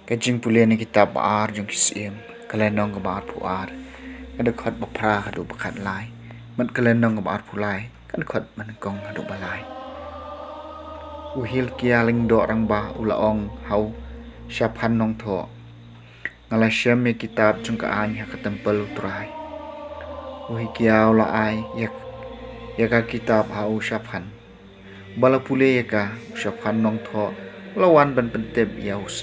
Kajing pulih ni kitab ar jong kisim kalenong ke bar puar kada khot bapra hadu bakat lai mat kalenong ke bar pulai kan khot manengkong hadu balai uhil kia ling do rang ba ulaong hau syaphan nong tho ngala syam me kitab jong ka an ha katempel utrai uhi kia ula ai yaka kitab hau syaphan bala pulih yaka syaphan nong tho lawan ban pentep yaus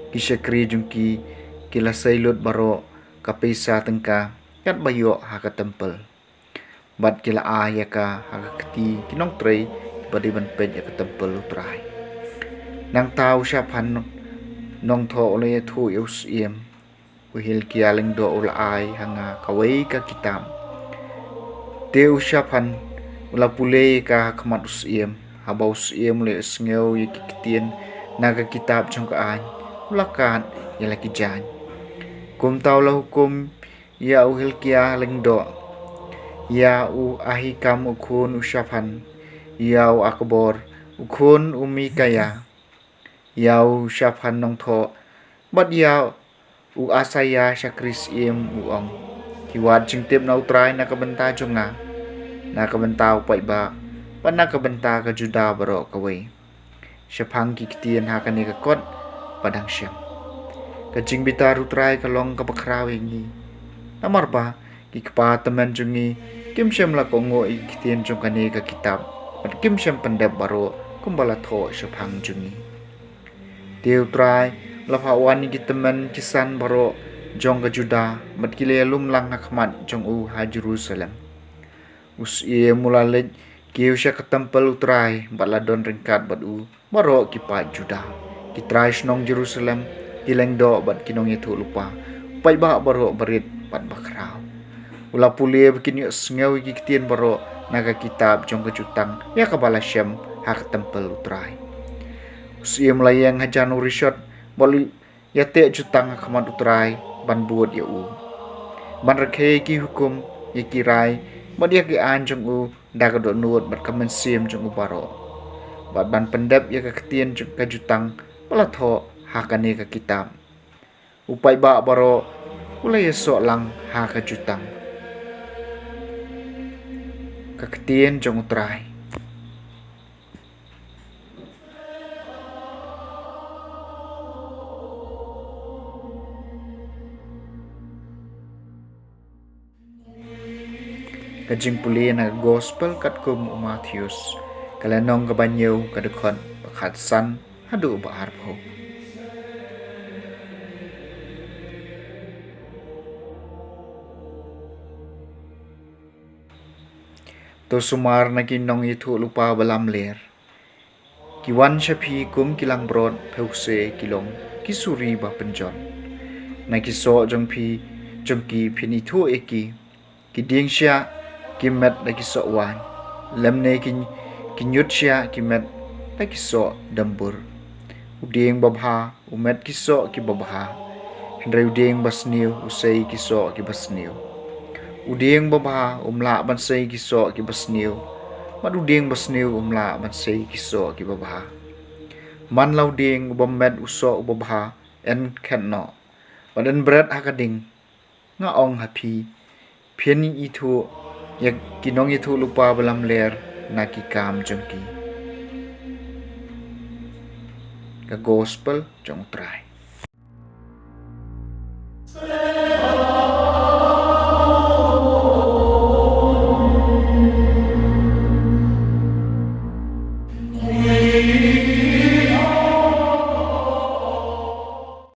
Kisakri jungki kila sailut baro kapisa tengka kat bayo haka tempel. Bat kila yaka haka keti kinong trei badi ban pej yaka tempel utrai. Nang tau syapan nong tho oleh thu yus Uhil kia ling do ula ai hanga kawai ka kitam. Teu syapan ula pulei ka kamat habau le sngeu yikitien naga kitab jong ka ai. Ulakan ya laki jan kum tau la hukum ya uhil kia lengdo ya u ahi kam ukun usyapan ya u akbor ukun umi kaya ya u syapan nong tho bat ya u asaya syakris uong kiwat jingtip na utrai na kabenta jonga na kabenta upai ba pan na kabenta ka juda baro kawai syapang kiktian hakane ka kot padang syam kajing bitar utrai kalong kapakraw ingi namar pa ki kapa teman jungi kim syam la kongo ikitien jong kane ka kitab pat kim syam pendep baro kumbala tho syapang jungi teu utrai la phawan ki teman kisan baro jong ka juda mat kile lum lang hakmat jong u ha Jerusalem mulale kiu sya ka tempel utrai baladon ringkat bat u baro ki pa juda kitrai nong Jerusalem kileng do bat kinong itu lupa pai ba baro berit pat bakrau ula pulie bikin sngeu kitien baro naga kitab jong kejutang ya kabala syam hak tempel utrai usia melayang hajan urishot bali ya te jutang kamat utrai ban buat ya u ban rekhe ki hukum ya kirai bat ya ki an jong u daga do nuot bat kamen sim jong u baro bat ban pendep ya ketien jong kejutang palatho hakane ka kitab upai ba baro ulai so lang ha ka jutang ka ketien jong utrai kajing puli na gospel kat kum Matthews kalanong kabanyo kadukon pakat san hadu ba arpo to sumar na kinong itu lupa balam ler kiwan syapi kum kilang brod pause kilong kisuri ba penjon na kiso jong ki pin itu eki kiding sya kimet na kiso wan lemne kinyut sya kimet na kiso dambur uding babha umet kiso ki babha hendrai uding basniu usai kiso ki basniu uding babha umla bansai kiso ki basniu mad uding basniu umla bansai kiso ki babha man lauding ubamet uso ubabha en kenno badan berat hakading nga ong happy piani itu yak kinong itu lupa balam ler na ki kam jongki ka gospel jong try